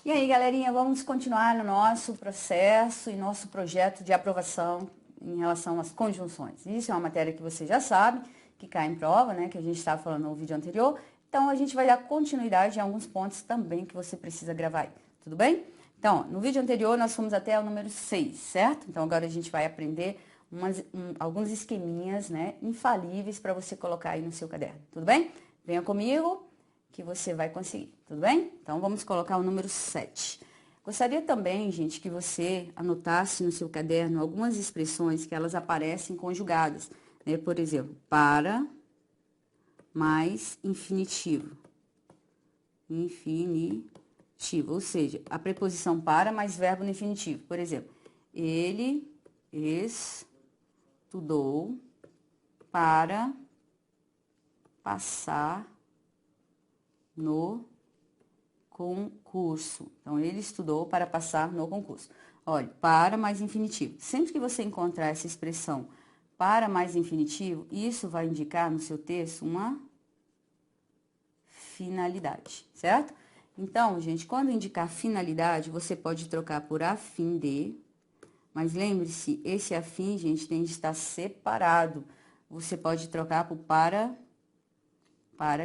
E aí, galerinha, vamos continuar no nosso processo e nosso projeto de aprovação em relação às conjunções. Isso é uma matéria que você já sabe, que cai em prova, né, que a gente estava falando no vídeo anterior. Então, a gente vai dar continuidade em alguns pontos também que você precisa gravar aí, tudo bem? Então, no vídeo anterior nós fomos até o número 6, certo? Então, agora a gente vai aprender alguns esqueminhas, né, infalíveis para você colocar aí no seu caderno, tudo bem? Venha comigo que você vai conseguir, tudo bem? Então, vamos colocar o número 7. Gostaria também, gente, que você anotasse no seu caderno algumas expressões que elas aparecem conjugadas, né? Por exemplo, para mais infinitivo. Infinitivo, ou seja, a preposição para mais verbo no infinitivo. Por exemplo, ele estudou para passar no concurso. Então, ele estudou para passar no concurso. Olha, para mais infinitivo. Sempre que você encontrar essa expressão para mais infinitivo, isso vai indicar no seu texto uma finalidade, certo? Então, gente, quando indicar finalidade, você pode trocar por a fim de, mas lembre-se, esse a fim, gente, tem de estar separado. Você pode trocar por para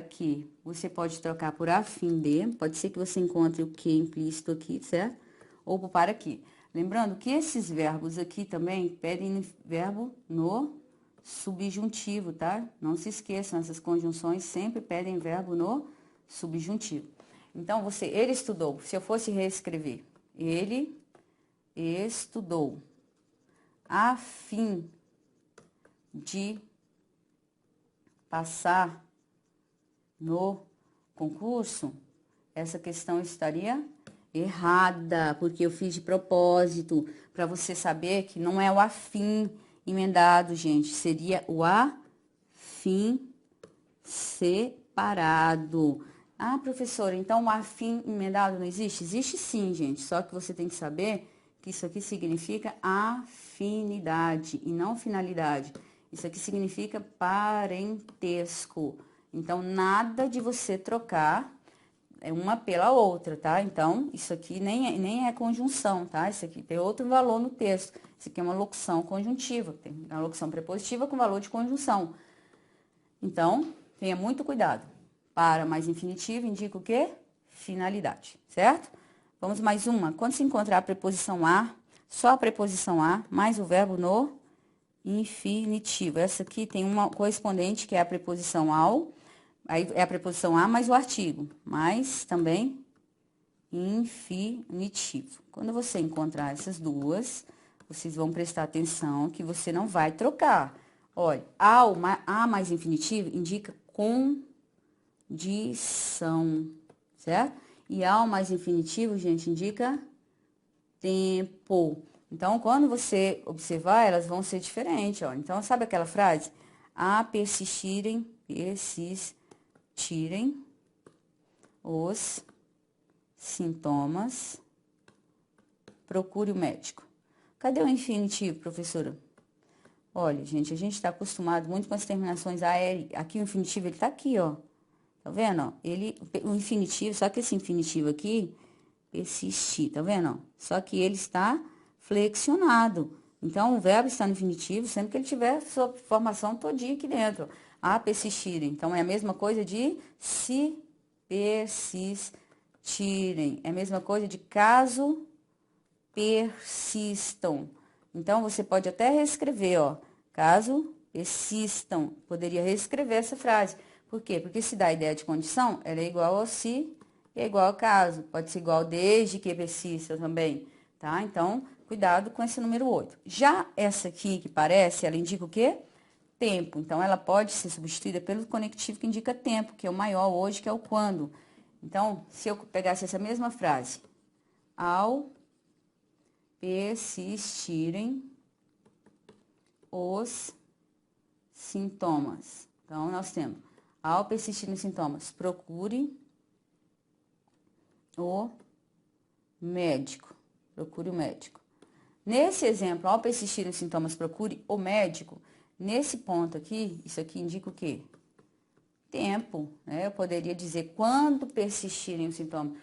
que. Você pode trocar por a fim de, pode ser que você encontre o que implícito aqui, certo? Ou por para que. Lembrando que esses verbos aqui também pedem verbo no subjuntivo, tá? Não se esqueçam, essas conjunções sempre pedem verbo no subjuntivo. Então, ele estudou, se eu fosse reescrever, ele estudou a fim de passar no concurso, essa questão estaria errada, porque eu fiz de propósito, para você saber que não é o afim emendado, gente, seria o afim separado. Ah, professora, então o afim emendado não existe? Existe sim, gente, só que você tem que saber que isso aqui significa afinidade e não finalidade. Isso aqui significa parentesco. Então, nada de você trocar uma pela outra, tá? Então, isso aqui nem é conjunção, tá? Isso aqui tem outro valor no texto. Isso aqui é uma locução conjuntiva, tem uma locução prepositiva com valor de conjunção. Então, tenha muito cuidado. Para mais infinitivo indica o quê? Finalidade, certo? Vamos mais uma. Quando se encontrar a preposição a, só a preposição a, mais o verbo no infinitivo. Essa aqui tem uma correspondente que é a preposição ao, aí é a preposição a mais o artigo, mas também infinitivo. Quando você encontrar essas duas, vocês vão prestar atenção que você não vai trocar. Olha, a mais infinitivo indica condição, certo? E ao mais infinitivo, gente, indica tempo. Então, quando você observar, elas vão ser diferentes, ó. Então, sabe aquela frase? A persistirem os sintomas, procure o médico. Cadê o infinitivo, professora? Olha, gente, a gente está acostumado muito com as terminações AR. Aqui o infinitivo, ele tá aqui, ó. Tá vendo, ó? O infinitivo, só que esse infinitivo aqui, persistir, tá vendo, ó? Só que ele está flexionado. Então, o verbo está no infinitivo sempre que ele tiver sua formação todinha aqui dentro. A persistirem. Então, é a mesma coisa de se persistirem. É a mesma coisa de caso persistam. Então, você pode até reescrever, ó. Caso persistam. Poderia reescrever essa frase. Por quê? Porque se dá a ideia de condição, ela é igual ao se e é igual ao caso. Pode ser igual desde que persista também, tá? Então, cuidado com esse número 8. Já essa aqui que parece, ela indica o quê? Tempo. Então, ela pode ser substituída pelo conectivo que indica tempo, que é o maior hoje, que é o quando. Então, se eu pegasse essa mesma frase, ao persistirem os sintomas. Então, nós temos, ao persistirem os sintomas, procure o médico. Procure o médico. Nesse exemplo, ao persistirem os sintomas, procure o médico. Nesse ponto aqui, isso aqui indica o quê? Tempo, né? Eu poderia dizer quando persistirem os sintomas.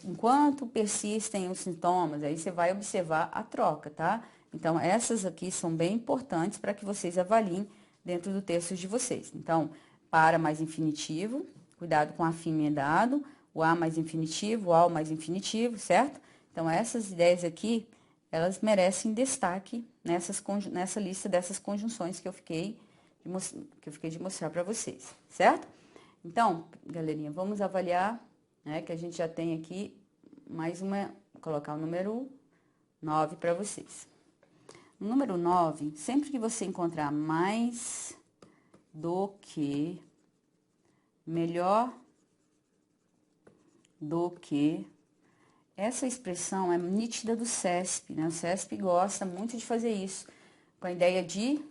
enquanto persistem os sintomas, aí você vai observar a troca, tá? Então, essas aqui são bem importantes para que vocês avaliem dentro do texto de vocês. Então, para mais infinitivo, cuidado com a fim emendado, o a mais infinitivo, o ao mais infinitivo, certo? Então, essas ideias aqui, elas merecem destaque nessa lista dessas conjunções que eu fiquei de mostrar para vocês, certo? Então, galerinha, vamos avaliar, né, que a gente já tem aqui mais uma, vou colocar o número 9 para vocês. No número 9, sempre que você encontrar mais do que, melhor do que, essa expressão é nítida do CESP, né? O CESP gosta muito de fazer isso, com a ideia de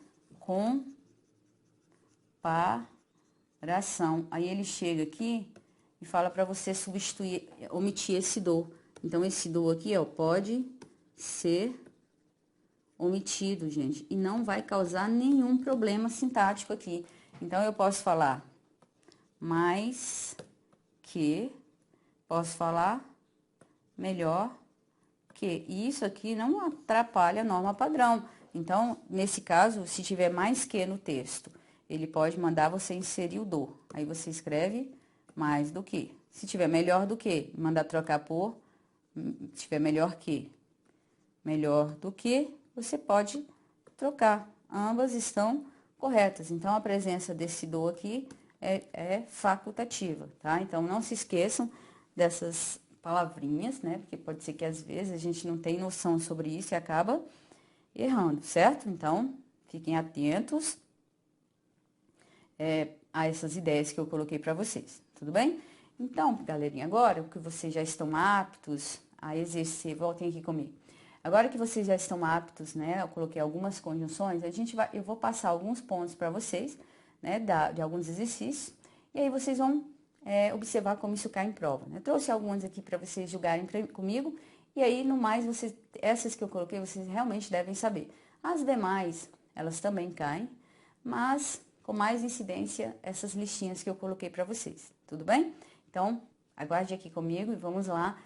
comparação. Aí ele chega aqui e fala para você substituir, omitir esse do. Então, esse do aqui, ó, pode ser omitido, gente, e não vai causar nenhum problema sintático aqui. Então, eu posso falar mais que, posso falar melhor que. E isso aqui não atrapalha a norma padrão. Então, nesse caso, se tiver mais que no texto, ele pode mandar você inserir o do. Aí você escreve mais do que. Se tiver melhor do que, mandar trocar por, se tiver melhor do que, você pode trocar. Ambas estão corretas. Então, a presença desse do aqui é facultativa, tá? Então, não se esqueçam dessas palavrinhas, né? Porque pode ser que às vezes a gente não tem noção sobre isso e acaba errando, certo? Então, fiquem atentos a essas ideias que eu coloquei para vocês, tudo bem? Então, galerinha, agora que vocês já estão aptos a exercer, voltem aqui comigo. Agora que vocês já estão aptos, né? Eu coloquei algumas conjunções, eu vou passar alguns pontos para vocês, né? De alguns exercícios, e aí vocês vão observar como isso cai em prova, né? Eu trouxe algumas aqui para vocês julgarem comigo, e aí, no mais, essas que eu coloquei, vocês realmente devem saber. As demais, elas também caem, mas com mais incidência, essas listinhas que eu coloquei para vocês, tudo bem? Então, aguarde aqui comigo e vamos lá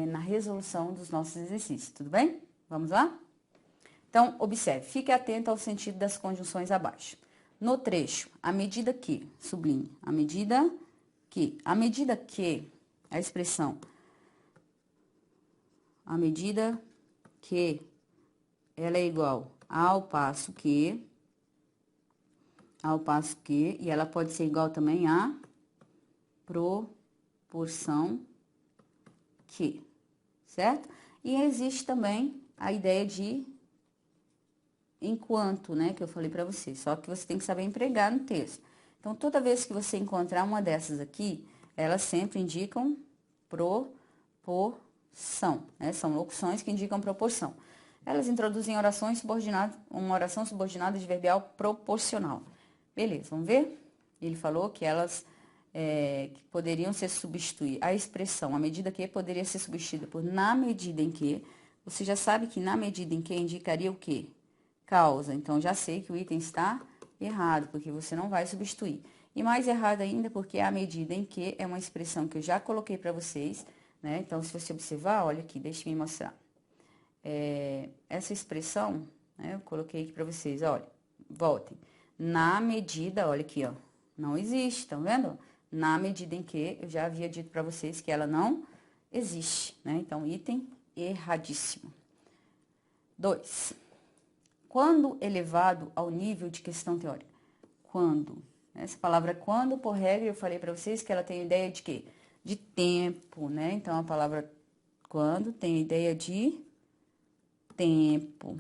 na resolução dos nossos exercícios, tudo bem? Vamos lá? Então, observe, fique atento ao sentido das conjunções abaixo. No trecho, à medida que, sublinhe, à medida que, a expressão, à medida que ela é igual ao passo que, e ela pode ser igual também a proporção que, certo? E existe também a ideia de enquanto, né, que eu falei para você, só que você tem que saber empregar no texto. Então, toda vez que você encontrar uma dessas aqui, elas sempre indicam proporção, né? São locuções que indicam proporção. Elas introduzem orações subordinadas, uma oração subordinada adverbial proporcional. Beleza, vamos ver? Ele falou que elas que poderiam ser substituídas. A expressão, à medida que, poderia ser substituída por na medida em que. Você já sabe que na medida em que indicaria o quê? Causa. Então, já sei que o item está errado, porque você não vai substituir. E mais errado ainda, porque à medida em que é uma expressão que eu já coloquei para vocês, né? Então, se você observar, olha aqui, deixa eu me mostrar. Essa expressão, né, eu coloquei aqui para vocês, olha, voltem. Na medida, olha aqui, ó, não existe, estão vendo? Na medida em que eu já havia dito para vocês que ela não existe, né? Então, item erradíssimo. 2. Quando elevado ao nível de questão teórica? Quando. Essa palavra quando, por regra, eu falei para vocês que ela tem ideia de quê? De tempo, né? Então, a palavra quando tem ideia de tempo.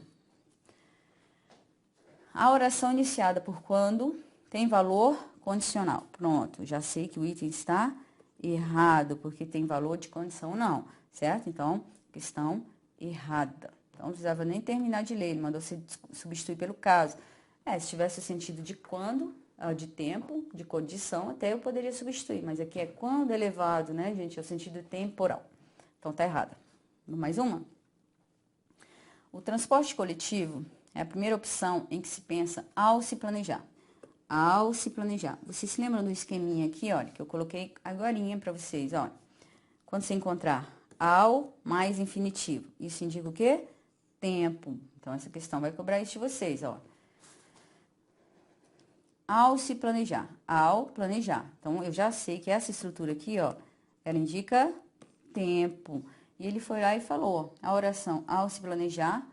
A oração iniciada por quando tem valor condicional. Pronto, já sei que o item está errado, porque tem valor de condição não, certo? Então, questão errada. Então, não precisava nem terminar de ler, ele mandou se substituir pelo caso. Se tivesse o sentido de quando, de tempo, de condição, até eu poderia substituir, mas aqui é quando elevado, né, gente? É o sentido temporal. Então, tá errada. Mais uma? O transporte coletivo é a primeira opção em que se pensa ao se planejar. Ao se planejar. Vocês se lembram do esqueminha aqui, olha, que eu coloquei agorinha para vocês, olha. Quando você encontrar ao mais infinitivo, isso indica o quê? Tempo. Então, essa questão vai cobrar isso de vocês, ó. Ao se planejar, ao planejar. Então, eu já sei que essa estrutura aqui, ó, ela indica tempo. E ele foi lá e falou, a oração ao se planejar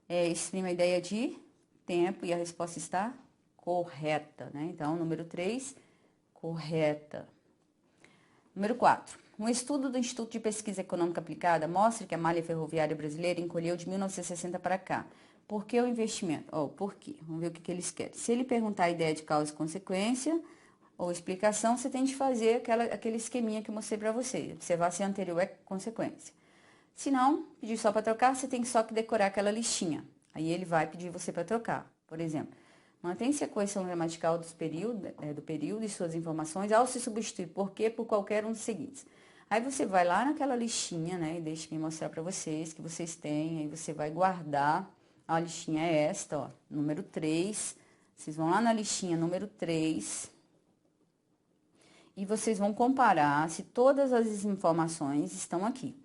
exprime a ideia de tempo e a resposta está correta, né? Então, número 3, correta. Número 4. Um estudo do Instituto de Pesquisa Econômica Aplicada mostra que a malha ferroviária brasileira encolheu de 1960 para cá. Por que o investimento? Por quê? Vamos ver o que eles querem. Se ele perguntar a ideia de causa e consequência ou explicação, você tem de fazer aquele esqueminha que eu mostrei para você. Observar se anterior é consequência. Se não, pedir só para trocar, você tem só que decorar aquela listinha. Aí ele vai pedir você para trocar. Por exemplo, mantém-se a coerção gramatical do período e suas informações ao se substituir por quê por qualquer um dos seguintes. Aí você vai lá naquela listinha, né? E deixa-me mostrar para vocês que vocês têm. Aí você vai guardar. A listinha é esta, ó, número 3. Vocês vão lá na listinha número 3. E vocês vão comparar se todas as informações estão aqui.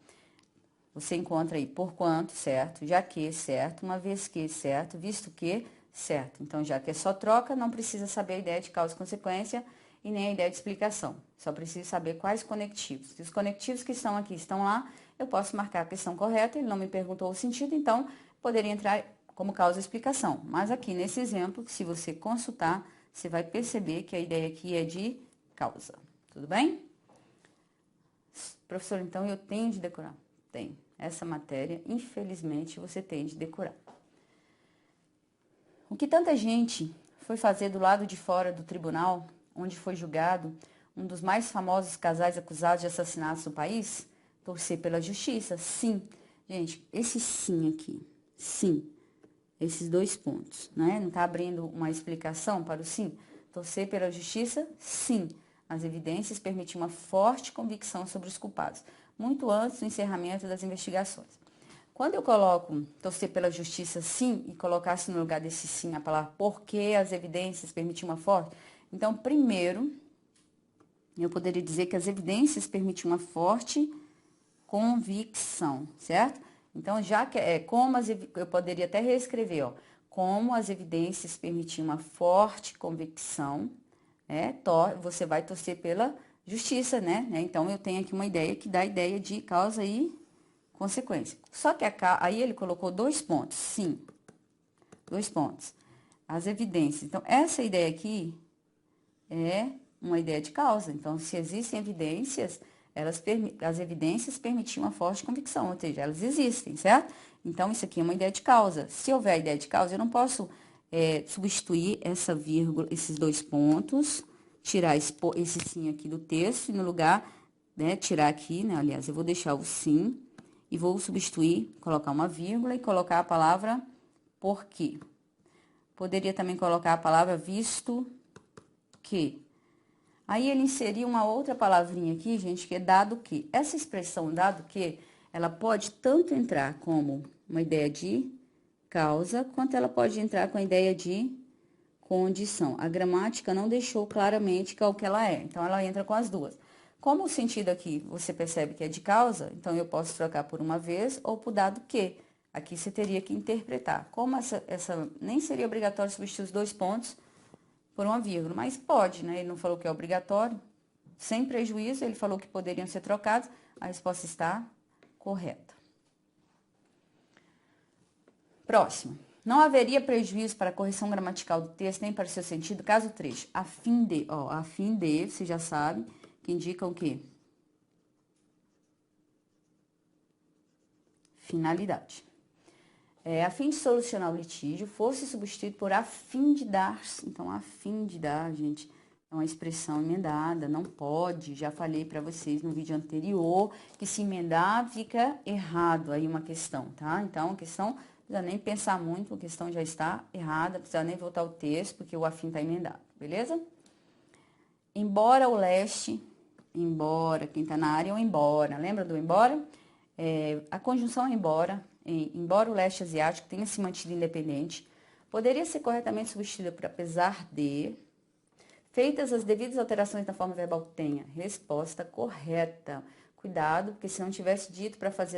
Você encontra aí por quanto, certo? Já que, certo? Uma vez que, certo? Visto que, certo? Então, já que é só troca, não precisa saber a ideia de causa e consequência e nem a ideia de explicação. Só preciso saber quais conectivos. Se os conectivos que estão aqui estão lá, eu posso marcar a questão correta. Ele não me perguntou o sentido, então, poderia entrar como causa e explicação. Mas aqui, nesse exemplo, se você consultar, você vai perceber que a ideia aqui é de causa. Tudo bem? Professor, então, eu tenho de decorar? Tem. Essa matéria, infelizmente, você tem de decorar. O que tanta gente foi fazer do lado de fora do tribunal, onde foi julgado um dos mais famosos casais acusados de assassinatos do país? Torcer pela justiça? Sim. Gente, esse sim aqui, sim, esses 2 pontos, né? Não está abrindo uma explicação para o sim? Torcer pela justiça? Sim. As evidências permitem uma forte convicção sobre os culpados, muito antes do encerramento das investigações. Quando eu coloco torcer pela justiça sim, e colocasse no lugar desse sim a palavra porque as evidências permitem uma forte, então, primeiro, eu poderia dizer que as evidências permitem uma forte convicção, certo? Então, já que eu poderia até reescrever, ó, como as evidências permitiam uma forte convicção, você vai torcer pela justiça, né? Então, eu tenho aqui uma ideia que dá a ideia de causa e consequência. Só que aí ele colocou 2 pontos, sim, 2 pontos. As evidências. Então, essa ideia aqui é uma ideia de causa. Então, se existem evidências, as evidências permitiam uma forte convicção, ou seja, elas existem, certo? Então, isso aqui é uma ideia de causa. Se houver a ideia de causa, eu não posso substituir essa vírgula, esses 2 pontos, tirar esse sim aqui do texto, e no lugar, né, tirar aqui, né, aliás, eu vou deixar o sim, e vou substituir, colocar uma vírgula e colocar a palavra por quê. Poderia também colocar a palavra visto que. Aí, ele inseriu uma outra palavrinha aqui, gente, que é dado que. Essa expressão dado que, ela pode tanto entrar como uma ideia de causa, quanto ela pode entrar com a ideia de condição. A gramática não deixou claramente qual que ela é, então ela entra com as duas. Como o sentido aqui você percebe que é de causa, então eu posso trocar por uma vez ou por dado que. Aqui você teria que interpretar. Como essa nem seria obrigatório substituir os 2 pontos por uma vírgula, mas pode, né? Ele não falou que é obrigatório. Sem prejuízo, ele falou que poderiam ser trocados. A resposta está correta. Próximo. Não haveria prejuízo para a correção gramatical do texto, nem para o seu sentido, caso o trecho, a fim de, você já sabe, que indica o quê? Finalidade. A fim de solucionar o litígio, fosse substituído por a fim de dar. Então, a fim de dar, gente, é uma expressão emendada, não pode. Já falei para vocês no vídeo anterior que se emendar fica errado aí uma questão, tá? Então, a questão não precisa nem pensar muito, a questão já está errada, não precisa nem voltar o texto, porque o afim está emendado, beleza? Embora o leste, embora, quem está na área é o embora, lembra do embora? A conjunção embora, embora o leste asiático tenha se mantido independente, poderia ser corretamente substituída por apesar de, feitas as devidas alterações na forma verbal tenha, resposta correta. Cuidado, porque se não tivesse dito para fazer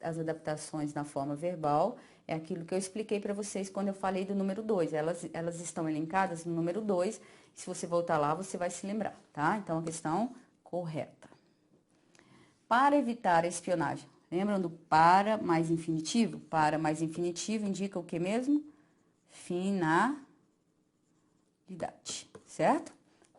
as adaptações na forma verbal, é aquilo que eu expliquei para vocês quando eu falei do número 2. Elas estão elencadas no número 2. Se você voltar lá, você vai se lembrar, tá? Então, a questão correta. Para evitar a espionagem. Lembram do para mais infinitivo? Para mais infinitivo indica o que mesmo? Finalidade, certo?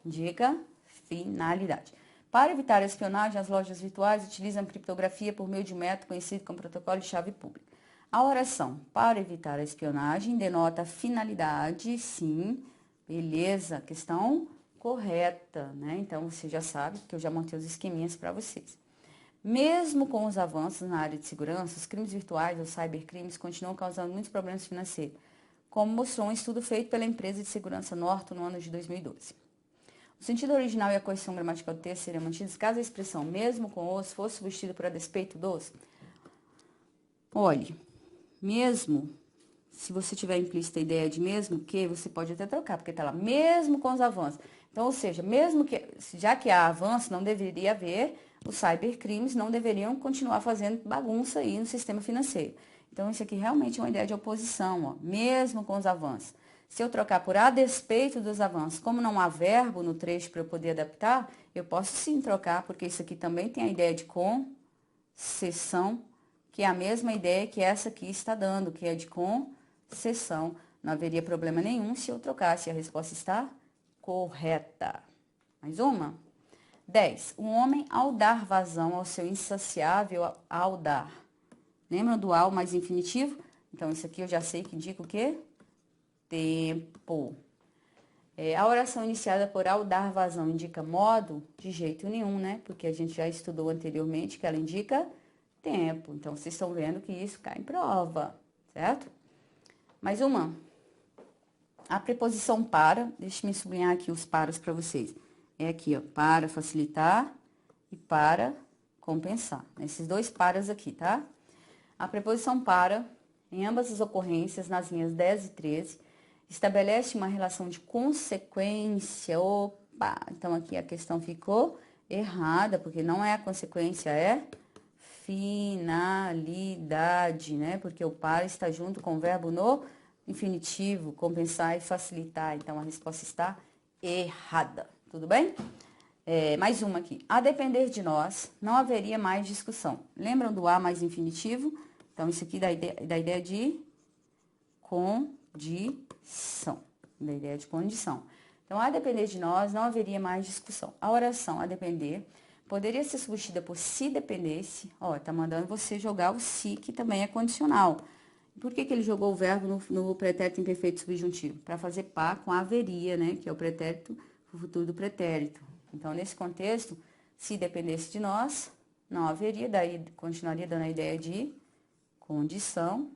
Indica finalidade. Para evitar a espionagem, as lojas virtuais utilizam criptografia por meio de um método conhecido como protocolo de chave pública. A oração para evitar a espionagem denota finalidade, sim, beleza, questão correta, né? Então, você já sabe que eu já montei os esqueminhas para vocês. Mesmo com os avanços na área de segurança, os crimes virtuais ou cybercrimes continuam causando muitos problemas financeiros, como mostrou um estudo feito pela empresa de segurança Norton no ano de 2012. O sentido original e a correção gramatical do texto seriam mantidos caso a expressão mesmo com os fosse substituída por a despeito dos. Olhe, mesmo, se você tiver implícita a ideia de mesmo que, você pode até trocar, porque está lá, mesmo com os avanços. Então, ou seja, mesmo que, já que há avanço, não deveria haver, os cybercrimes não deveriam continuar fazendo bagunça aí no sistema financeiro. Então, isso aqui realmente é uma ideia de oposição, ó, mesmo com os avanços. Se eu trocar por a despeito dos avanços, como não há verbo no trecho para eu poder adaptar, eu posso sim trocar, porque isso aqui também tem a ideia de concessão, que é a mesma ideia que essa aqui está dando, que é de concessão. Não haveria problema nenhum se eu trocasse. A resposta está correta. Mais uma? 10. O homem, ao dar vazão ao seu insaciável ao dar. Lembram do ao mais infinitivo? Então, isso aqui eu já sei que indica o quê? Tempo. A oração iniciada por ao dar vazão indica modo? De jeito nenhum, né? Porque a gente já estudou anteriormente que ela indica tempo. Então, vocês estão vendo que isso cai em prova, certo? Mais uma. A preposição para, deixa-me sublinhar aqui os paras para vocês. É aqui, ó, para facilitar e para compensar. Esses dois paras aqui, tá? A preposição para, em ambas as ocorrências, nas linhas 10 e 13, estabelece uma relação de consequência. Opa! Então, aqui a questão ficou errada, porque não é a consequência, é finalidade, né? Porque o para está junto com o verbo no infinitivo, compensar e facilitar. Então, a resposta está errada. Tudo bem? Mais uma aqui. A depender de nós, não haveria mais discussão. Lembram do a mais infinitivo? Então, isso aqui dá ideia de condição. Da ideia de condição. Então, a depender de nós, não haveria mais discussão. A oração a depender poderia ser substituída por se dependesse. Ó, tá mandando você jogar o se, que também é condicional. Por que ele jogou o verbo no pretérito imperfeito subjuntivo? Para fazer par com a haveria, né? Que é o pretérito, o futuro do pretérito. Então, nesse contexto, se dependesse de nós, não haveria, daí continuaria dando a ideia de condição,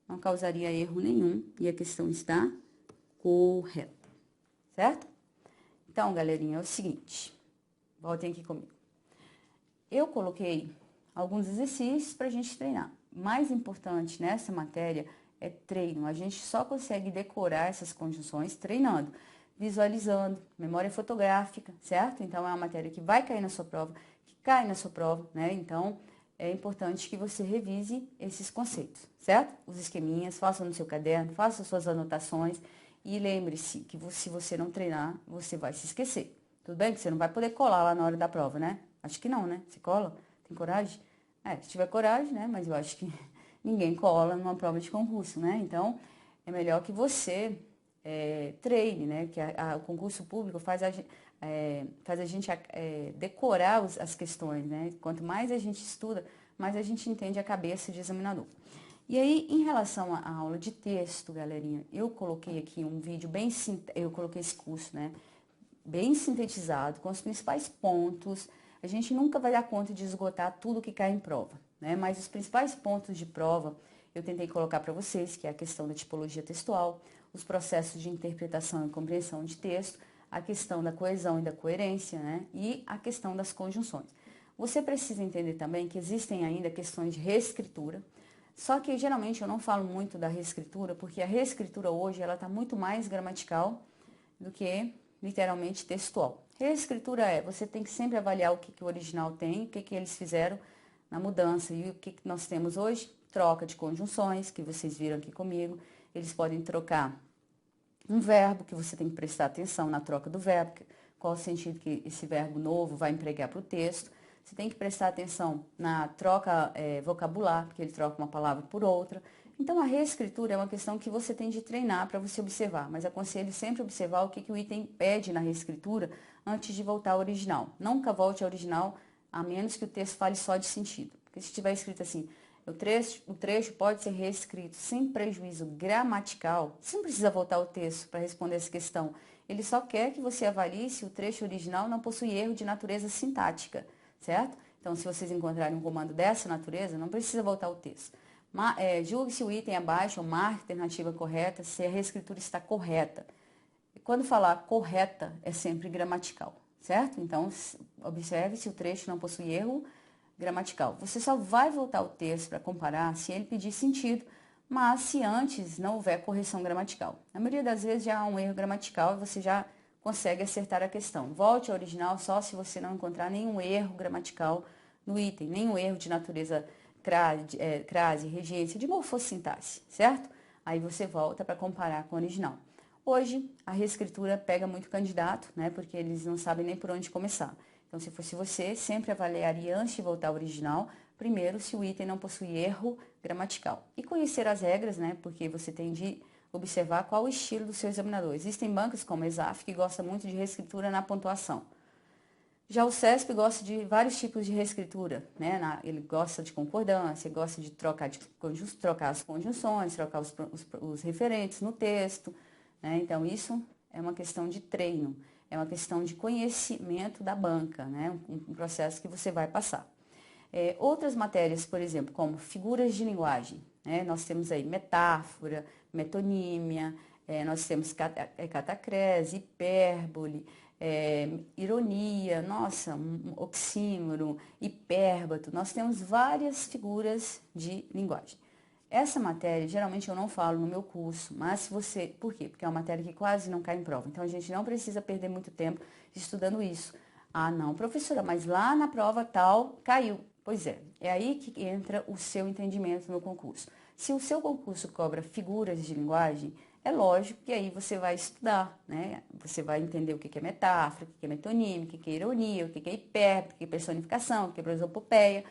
não causaria erro nenhum e a questão está correta, certo? Então, galerinha, é o seguinte, voltem aqui comigo. Eu coloquei alguns exercícios para a gente treinar. Mais importante nessa matéria é treino. A gente só consegue decorar essas conjunções treinando, visualizando, memória fotográfica, certo? Então, é uma matéria que vai cair na sua prova, que cai na sua prova, né? Então, é importante que você revise esses conceitos, certo? Os esqueminhas, faça no seu caderno, faça suas anotações e lembre-se que se você não treinar, você vai se esquecer. Tudo bem? Que você não vai poder colar lá na hora da prova, né? Acho que não, né? Você cola? Tem coragem? Se tiver coragem, né? Mas eu acho que ninguém cola numa prova de concurso, né? Então, é melhor que você treine, né? Que o concurso público faz a gente decorar as questões, né? Quanto mais a gente estuda, mais a gente entende a cabeça de examinador. E aí, em relação à aula de texto, galerinha, eu coloquei aqui um vídeo eu coloquei esse curso, né? Bem sintetizado, com os principais pontos. A gente nunca vai dar conta de esgotar tudo que cai em prova, né? Mas os principais pontos de prova eu tentei colocar para vocês, que é a questão da tipologia textual, os processos de interpretação e compreensão de texto, a questão da coesão e da coerência, né? E a questão das conjunções. Você precisa entender também que existem ainda questões de reescritura, só que geralmente eu não falo muito da reescritura, porque a reescritura hoje ela está muito mais gramatical do que literalmente textual. Reescritura você tem que sempre avaliar o que o original tem, o que eles fizeram na mudança. E o que nós temos hoje? Troca de conjunções, que vocês viram aqui comigo. Eles podem trocar um verbo, que você tem que prestar atenção na troca do verbo, qual o sentido que esse verbo novo vai empregar para o texto. Você tem que prestar atenção na troca vocabular, porque ele troca uma palavra por outra. Então, a reescritura é uma questão que você tem de treinar para você observar, mas aconselho sempre observar o que o item pede na reescritura antes de voltar ao original. Nunca volte ao original, a menos que o texto fale só de sentido. Porque se tiver escrito assim, o trecho pode ser reescrito sem prejuízo gramatical, você não precisa voltar ao texto para responder essa questão. Ele só quer que você avalie se o trecho original não possui erro de natureza sintática, certo? Então, se vocês encontrarem um comando dessa natureza, não precisa voltar ao texto. Julgue se o item abaixo ou marque a alternativa correta, se a reescritura está correta. E quando falar correta, é sempre gramatical, certo? Então, observe se o trecho não possui erro gramatical. Você só vai voltar ao texto para comparar se ele pedir sentido, mas se antes não houver correção gramatical. Na maioria das vezes já há um erro gramatical e você já consegue acertar a questão. Volte ao original só se você não encontrar nenhum erro gramatical no item, nenhum erro de natureza crase, regência, de morfossintaxe, certo? Aí você volta para comparar com o original. Hoje, a reescritura pega muito candidato, né? Porque eles não sabem nem por onde começar. Então, se fosse você, sempre avaliaria antes de voltar ao original, primeiro, se o item não possui erro gramatical. E conhecer as regras, né? Porque você tem de observar qual o estilo do seu examinador. Existem bancos como a ESAF que gosta muito de reescritura na pontuação. Já o CESP gosta de vários tipos de reescritura, né? Ele gosta de concordância, gosta de trocar as conjunções, trocar os referentes no texto, né? Então, isso é uma questão de treino, é uma questão de conhecimento da banca, né? Um processo que você vai passar. Outras matérias, por exemplo, como figuras de linguagem, né? Nós temos aí metáfora, metonímia, nós temos catacrese, hipérbole, ironia, nossa, um oxímoro, hipérbato, nós temos várias figuras de linguagem. Essa matéria, geralmente eu não falo no meu curso, mas se você... Por quê? Porque é uma matéria que quase não cai em prova, então a gente não precisa perder muito tempo estudando isso. Ah, não, professora, mas lá na prova tal caiu. Pois é aí que entra o seu entendimento no concurso. Se o seu concurso cobra figuras de linguagem, é lógico que aí você vai estudar, né? Você vai entender o que é metáfora, o que é metonímia, o que é ironia, o que é hipérbole, o que é personificação, o que é prosopopeia.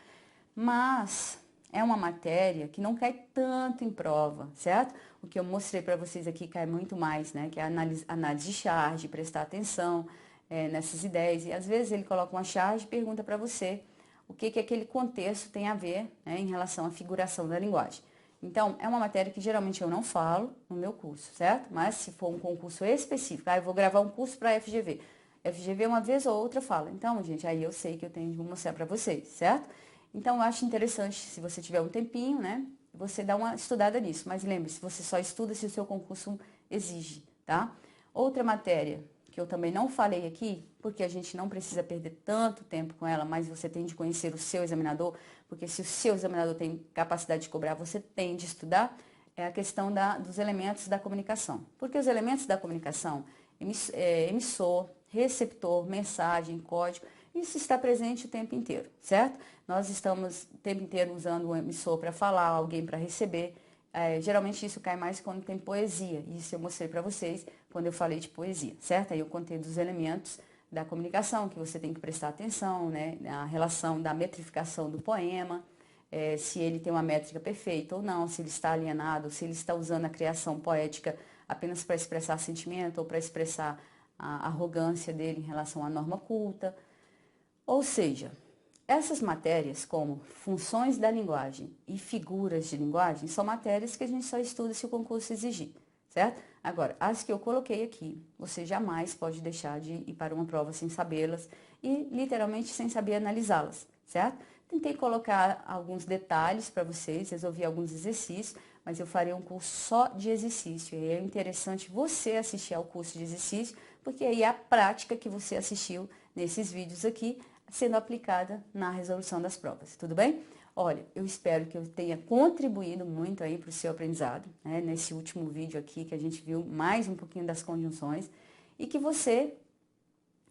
Mas é uma matéria que não cai tanto em prova, certo? O que eu mostrei para vocês aqui cai muito mais, né? Que é a análise de charge, prestar atenção nessas ideias. E às vezes ele coloca uma charge e pergunta para você o que aquele contexto tem a ver, né, em relação à figuração da linguagem. Então, é uma matéria que geralmente eu não falo no meu curso, certo? Mas se for um concurso específico, eu vou gravar um curso para a FGV. FGV uma vez ou outra fala. Então, gente, aí eu sei que eu tenho de mostrar para vocês, certo? Então, eu acho interessante, se você tiver um tempinho, né, você dar uma estudada nisso. Mas lembre-se, você só estuda se o seu concurso exige, tá? Outra matéria que eu também não falei aqui, porque a gente não precisa perder tanto tempo com ela, mas você tem de conhecer o seu examinador, porque se o seu examinador tem capacidade de cobrar, você tem de estudar, é a questão dos elementos da comunicação. Porque os elementos da comunicação, emissor, receptor, mensagem, código, isso está presente o tempo inteiro, certo? Nós estamos o tempo inteiro usando o emissor para falar, alguém para receber. Geralmente isso cai mais quando tem poesia, isso eu mostrei para vocês quando eu falei de poesia, certo? Aí eu contei dos elementos da comunicação, que você tem que prestar atenção, né? A relação da metrificação do poema, se ele tem uma métrica perfeita ou não, se ele está alienado, se ele está usando a criação poética apenas para expressar sentimento ou para expressar a arrogância dele em relação à norma culta. Ou seja, essas matérias, como funções da linguagem e figuras de linguagem, são matérias que a gente só estuda se o concurso exigir, certo? Agora, as que eu coloquei aqui, você jamais pode deixar de ir para uma prova sem sabê-las e, literalmente, sem saber analisá-las, certo? Tentei colocar alguns detalhes para vocês, resolvi alguns exercícios, mas eu farei um curso só de exercício. E é interessante você assistir ao curso de exercício, porque aí é a prática que você assistiu nesses vídeos aqui, sendo aplicada na resolução das provas, tudo bem? Olha, eu espero que eu tenha contribuído muito aí para o seu aprendizado, né? Nesse último vídeo aqui que a gente viu mais um pouquinho das conjunções. e que você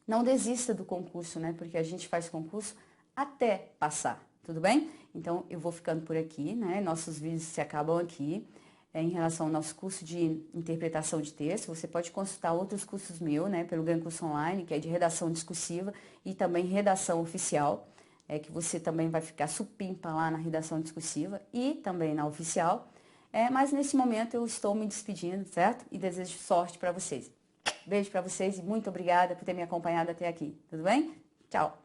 não desista do concurso, né? Porque a gente faz concurso até passar, tudo bem? Então, eu vou ficando por aqui, né? Nossos vídeos se acabam aqui. Em relação ao nosso curso de interpretação de texto, você pode consultar outros cursos meus, né? Pelo Ganha Curso Online, que é de redação discursiva e também redação oficial, que você também vai ficar supimpa lá na redação discursiva e também na oficial. Mas nesse momento eu estou me despedindo, certo? E desejo sorte para vocês. Beijo para vocês e muito obrigada por ter me acompanhado até aqui, tudo bem? Tchau!